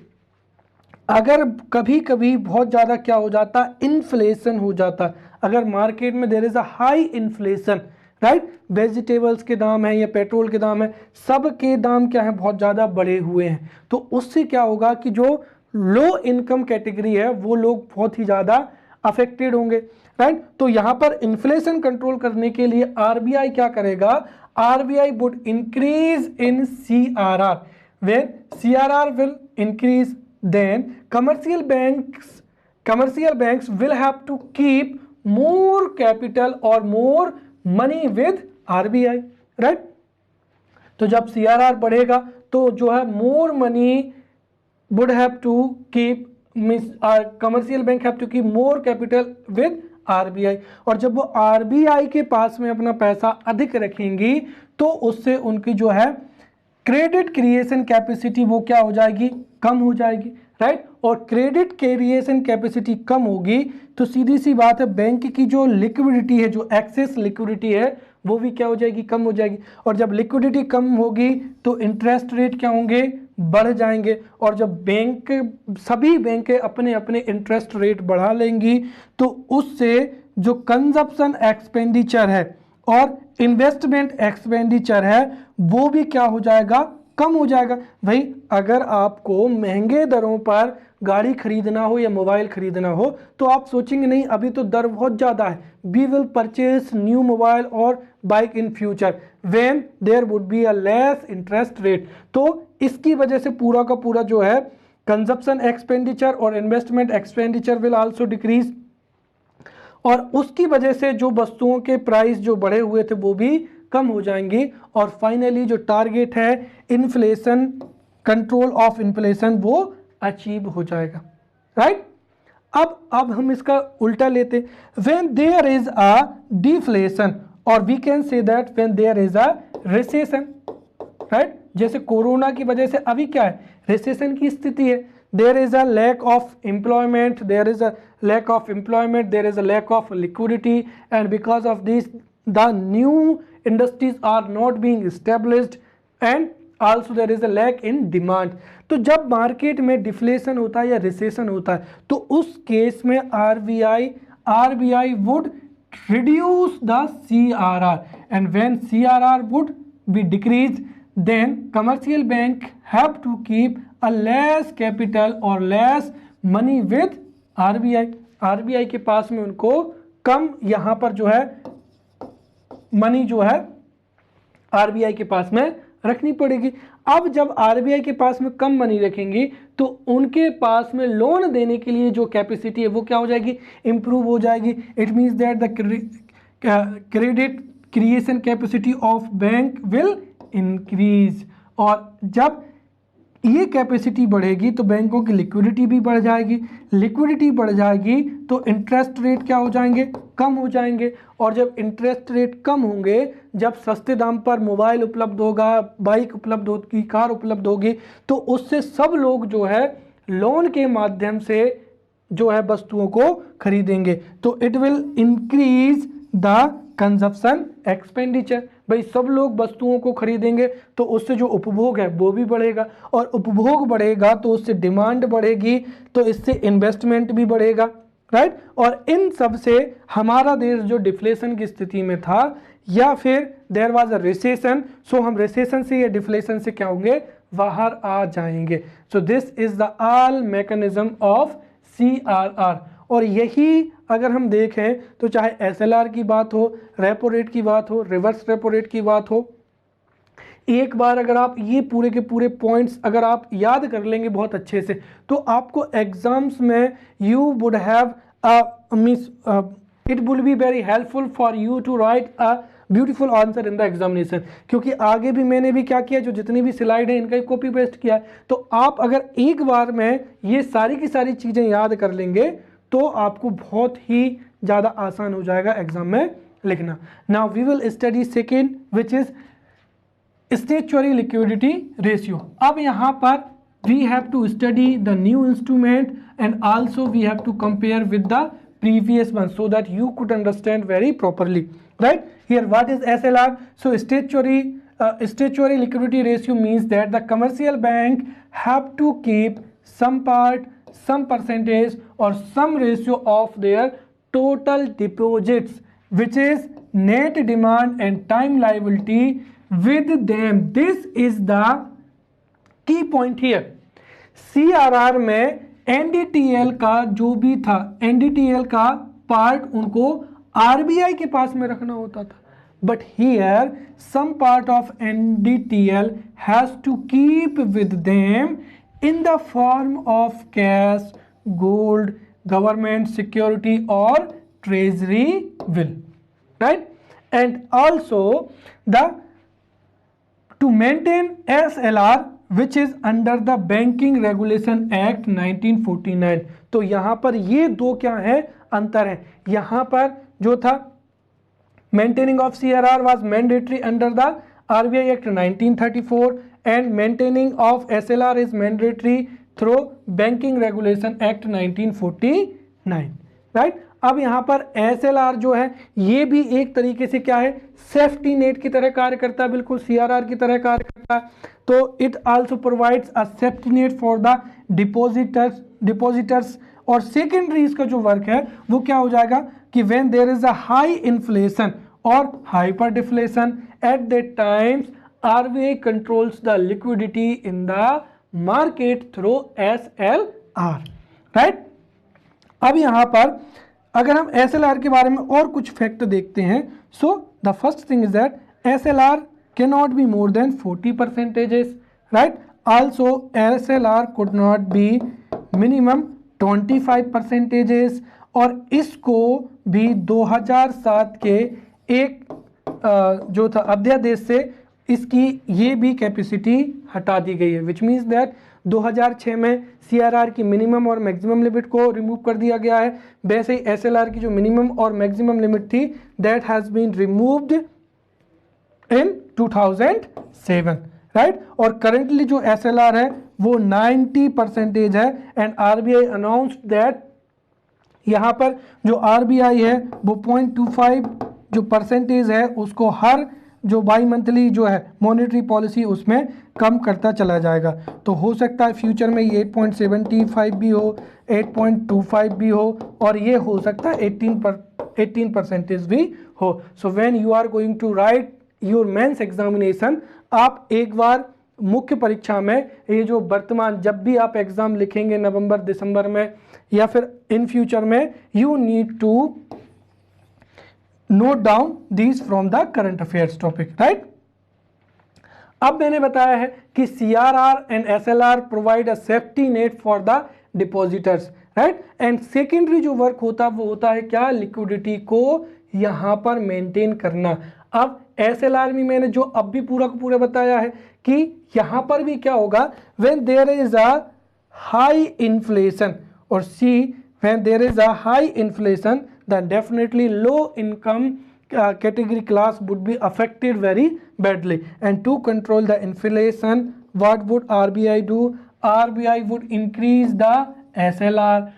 अगर कभी कभी बहुत ज़्यादा क्या हो जाता है, इन्फ्लेशन हो जाता है, अगर मार्केट में there is a high inflation, right, vegetables के दाम है या पेट्रोल के दाम है, सब के दाम क्या है, बहुत ज़्यादा बढ़े हुए हैं, तो उससे क्या होगा कि जो लो इनकम कैटेगरी है वो लोग बहुत ही ज़्यादा अफेक्टेड होंगे, राइट। तो यहाँ पर इन्फ्लेशन कंट्रोल करने के लिए आरबीआई क्या करेगा, RBI would increase in CRR. When CRR will increase, then commercial banks will have to keep more capital or more money with RBI, right। तो जब CRR बढ़ेगा तो जो है more money would have to keep, commercial bank have to keep more capital with RBI, और जब वो RBI के पास में अपना पैसा अधिक रखेंगी तो उससे उनकी जो है क्रेडिट क्रिएशन कैपेसिटी वो क्या हो जाएगी, कम हो जाएगी, राइट। और क्रेडिट क्रिएशन कैपेसिटी कम होगी तो सीधी सी बात है, बैंक की जो लिक्विडिटी है, जो एक्सेस लिक्विडिटी है वो भी क्या हो जाएगी, कम हो जाएगी। और जब लिक्विडिटी कम होगी तो इंटरेस्ट रेट क्या होंगे, बढ़ जाएंगे। और जब सभी बैंकें अपने अपने इंटरेस्ट रेट बढ़ा लेंगी तो उससे जो कंजप्शन एक्सपेंडिचर है और इन्वेस्टमेंट एक्सपेंडिचर है वो भी क्या हो जाएगा, कम हो जाएगा। भाई अगर आपको महंगे दरों पर गाड़ी खरीदना हो या मोबाइल खरीदना हो तो आप सोचेंगे नहीं अभी तो दर बहुत ज़्यादा है, we will purchase new mobile और bike in future when there would be a less interest rate. तो इसकी वजह से पूरा का पूरा जो है कंजप्शन एक्सपेंडिचर और investment expenditure will also decrease, और उसकी वजह से जो वस्तुओं के प्राइस जो बढ़े हुए थे वो भी कम हो जाएंगी। और फाइनली जो टारगेट है इन्फ्लेशन, कंट्रोल ऑफ इन्फ्लेशन, वो अचीव हो जाएगा, राइट। अब हम इसका उल्टा लेते, when there is a deflation, और we can say that when there is a recession, right. जैसे कोरोना की वजह से अभी क्या है, रिसेशन की स्थिति है, there is a lack of employment, there is a lack of employment, there is a lack of liquidity, and because of this the new industries are not being established and also there is a lack in demand। तो जब market में deflation होता है या recession होता है तो उस केस में RBI would reduce the CRR, and when CRR would be decreased then commercial bank have to keep a less capital or less money with RBI के पास में उनको कम यहाँ पर जो है मनी जो है RBI के पास में रखनी पड़ेगी। अब जब RBI के पास में कम मनी रखेंगी तो उनके पास में लोन देने के लिए जो कैपेसिटी है वो क्या हो जाएगी, इंप्रूव हो जाएगी। It means that the credit creation capacity of bank will increase, और जब ये कैपेसिटी बढ़ेगी तो बैंकों की लिक्विडिटी भी बढ़ जाएगी, लिक्विडिटी बढ़ जाएगी तो इंटरेस्ट रेट क्या हो जाएंगे, कम हो जाएंगे। और जब इंटरेस्ट रेट कम होंगे, जब सस्ते दाम पर मोबाइल उपलब्ध होगा, बाइक उपलब्ध होगी, कार उपलब्ध होगी, तो उससे सब लोग जो है लोन के माध्यम से जो है वस्तुओं को खरीदेंगे, तो it will increase the consumption expenditure. भाई सब लोग वस्तुओं को खरीदेंगे तो उससे जो उपभोग है वो भी बढ़ेगा, और उपभोग बढ़ेगा तो उससे डिमांड बढ़ेगी, तो इससे इन्वेस्टमेंट भी बढ़ेगा, राइट। और इन सब से हमारा देश जो डिफ्लेशन की स्थिति में था या फिर देयर वाज अ रिसेशन, सो हम रिसेशन से या डिफ्लेशन से क्या होंगे, बाहर आ जाएंगे। So this is the all mechanism of CRR। और यही अगर हम देखें तो चाहे SLR की बात हो, रेपो रेट की बात हो, रिवर्स रेपो रेट की बात हो, एक बार अगर आप ये पूरे के पूरे पॉइंट्स अगर आप याद कर लेंगे बहुत अच्छे से तो आपको एग्जाम्स में you would have it will be very helpful for you to write a beautiful answer in the examination. क्योंकि आगे भी मैंने भी क्या किया, जो जितनी भी स्लाइड है इनका कॉपी पेस्ट किया है, तो आप अगर एक बार में ये सारी की सारी चीज़ें याद कर लेंगे तो आपको बहुत ही ज़्यादा आसान हो जाएगा एग्जाम में लिखना। Now we will study second which is statutory liquidity ratio. अब यहाँ पर we have to study the new instrument and also we have to compare with the previous one so that you could understand very properly, right? Here what is SLR? So statutory liquidity ratio means that the commercial bank have to keep some part, some percentage or some ratio of their total deposits which is net demand and time liability with them. This is the key point here. CRR में NDTL का जो भी था, NDTL का part उनको RBI के पास में रखना होता था, but here some part of NDTL has to keep with them in the form of cash, gold, government security or treasury bill, right? And also to maintain SLR which is under the Banking Regulation Act 1949। तो यहाँ पर ये दो क्या है, अंतर है। यहाँ पर जो था maintaining of CRR was mandatory under the RBI Act 1934 and maintaining of SLR is mandatory through Banking Regulation Act 1949, right? अब यहाँ पर SLR जो है ये भी एक तरीके से क्या है, सेफ्टी नेट की तरह कार्य करता है, बिल्कुल CRR की तरह कार्य करता है। तो it also provides a safety net for the depositors. और सेकेंडरी इसका जो वर्क है वो क्या हो जाएगा कि when there is a high inflation और hyper deflation at that times RBI controls the liquidity in the market through SLR, right? अब यहाँ पर अगर हम SLR के बारे में और कुछ फैक्ट देखते हैं, so the first thing is that SLR cannot be more than 40%, right? Also SLR could not be minimum 25%, और इसको भी 2007 के एक जो था अध्यादेश से इसकी ये भी कैपेसिटी हटा दी गई है, विच मीन्स दैट 2006 में CRR की मिनिमम और मैक्सिमम लिमिट को रिमूव कर दिया गया है। वैसे ही SLR की जो मिनिमम और मैक्सिमम लिमिट थी that has been removed in 2007, right? और करंटली जो SLR है वो 90% है एंड RBI अनाउंस्ड दैट यहाँ पर जो RBI है वो 0.25 जो परसेंटेज है उसको हर जो बाई मंथली जो है मॉनेटरी पॉलिसी उसमें कम करता चला जाएगा। तो हो सकता है फ्यूचर में ये 8.75 भी हो, 8.25 भी हो, और ये हो सकता है 18% भी हो। So when you are going to write your mains examination, आप एक बार मुख्य परीक्षा में ये जो वर्तमान जब भी आप एग्जाम लिखेंगे नवंबर दिसंबर में या फिर इन फ्यूचर में, you need to note down these from the current affairs topic, right? अब मैंने बताया है कि CRR and SLR provide a safety net for the depositors, right? And secondary जो वर्क होता है वो होता है क्या, लिक्विडिटी को यहां पर मेंटेन करना। अब SLR में मैंने जो अब भी पूरा को पूरा बताया है कि यहां पर भी क्या होगा, when there is a high inflation, और see when there is a high inflation then definitely low income category class would be affected very badly. And to control the inflation, what would RBI do? RBI would increase the SLR.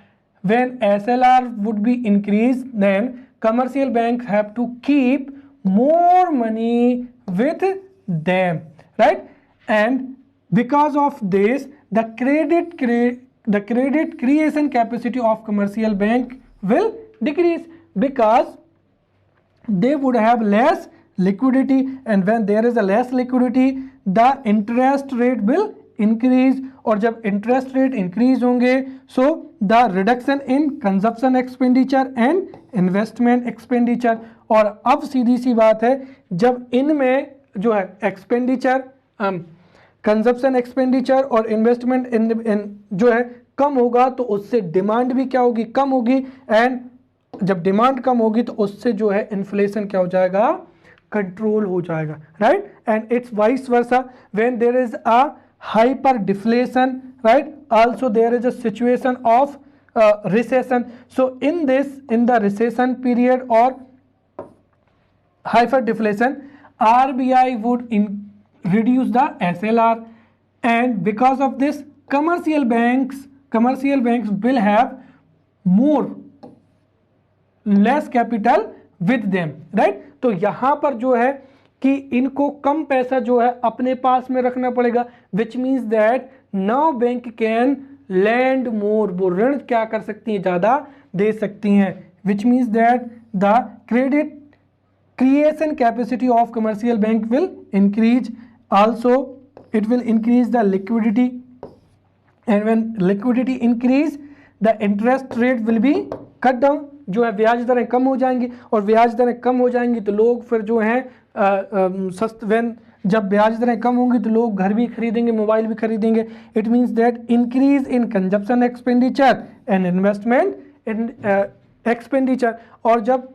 When SLR would be increased, then commercial banks have to keep more money with them, right? And because of this, the credit creation capacity of commercial bank will decrease because they would have less liquidity, and when there is a less liquidity the interest rate will increase, और जब interest rate increase होंगे so the reduction in consumption expenditure and investment expenditure। और अब सीधी सी बात है, जब इनमें जो है एक्सपेंडिचर कंजप्शन एक्सपेंडिचर और इन्वेस्टमेंट जो है कम होगा तो उससे डिमांड भी क्या होगी, कम होगी, एंड जब डिमांड कम होगी तो उससे जो है इन्फ्लेशन क्या हो जाएगा, कंट्रोल हो जाएगा, right? And it's vice versa when there is a hyper deflation, right? Also there is a situation of recession. So in the recession period और hyperinflation, RBI would reduce the SLR, and because of this commercial banks will have more less capital with them, right? तो यहाँ पर जो है कि इनको कम पैसा जो है अपने पास में रखना पड़ेगा, which means that now bank can lend more, वो ऋण क्या कर सकती हैं, ज़्यादा दे सकती हैं, which means that the credit creation capacity of commercial bank will increase. Also it will increase the liquidity, and when liquidity increase the interest rate will be cut down, जो है ब्याज दरें कम हो जाएंगी, और ब्याज दरें कम हो जाएंगी तो लोग फिर जो हैं जब ब्याज दरें कम होंगी तो लोग घर भी खरीदेंगे, मोबाइल भी खरीदेंगे. It means that increase in consumption expenditure and investment in expenditure, और जब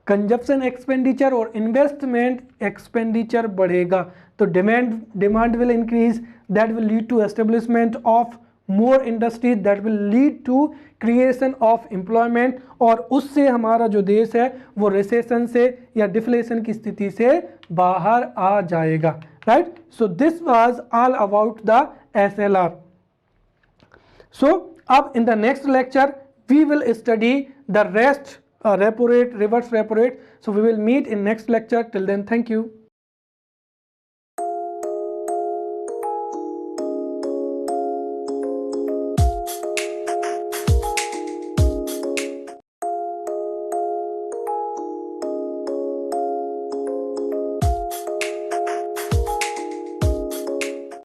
कंजप्शन एक्सपेंडिचर और इन्वेस्टमेंट एक्सपेंडिचर बढ़ेगा तो demand will increase, that will lead to establishment of more industries, that will lead to creation of employment, और उससे हमारा जो देश है वो रिसेशन से या डिफ्लेशन की स्थिति से बाहर आ जाएगा, right? So this was all about the SLR. So अब in the next lecture we will study the rest repo rate, reverse repo rate. So we will meet in next lecture. Till then, thank you.